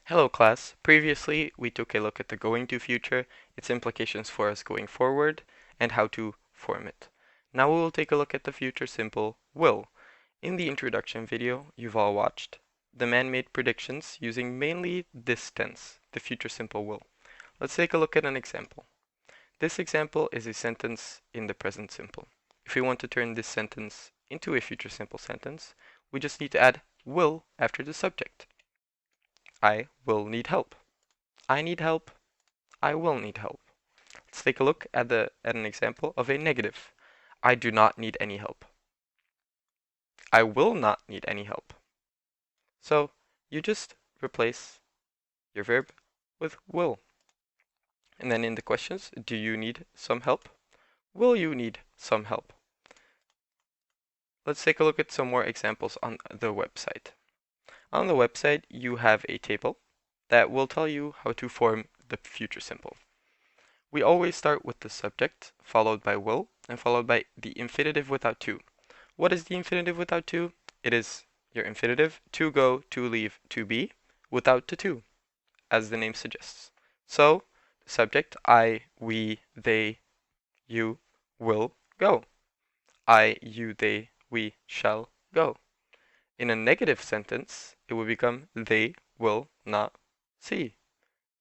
Hello class. Previously, we took a look at the going to future, its implications for us going forward, and how to form it. Now we will take a look at the future simple will. In the introduction video you've all watched, the man made predictions using mainly this tense, the future simple will. Let's take a look at an example. This example is a sentence in the present simple. If we want to turn this sentence into a future simple sentence, we just need to add will after the subject. I will need help. I need help. I will need help. Let's take a look at an example of a negative. I do not need any help. I will not need any help. So you just replace your verb with will. And then in the questions, do you need some help? Will you need some help? Let's take a look at some more examples on the website. On the website, you have a table that will tell you how to form the future simple. We always start with the subject, followed by will, and followed by the infinitive without to. What is the infinitive without to? It is your infinitive, to go, to leave, to be, without the to, as the name suggests. So, the subject, I, we, they, you, will go. I, you, they, we shall go. In a negative sentence, it would become they will not see.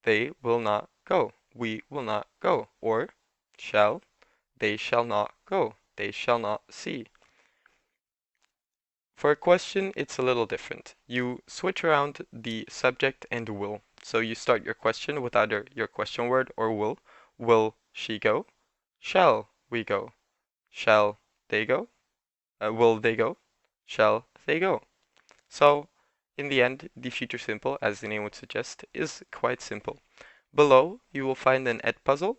They will not go. We will not go. Or shall, they shall not go. They shall not see. For a question, it's a little different. You switch around the subject and will. So you start your question with either your question word or will. Will she go? Shall we go? Shall they go? Will they go? Shall they go? So, in the end, the future simple, as the name would suggest, is quite simple. Below, you will find an Edpuzzle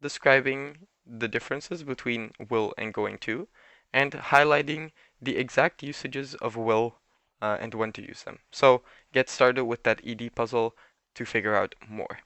describing the differences between will and going to, and highlighting the exact usages of will and when to use them. So, get started with that Edpuzzle to figure out more.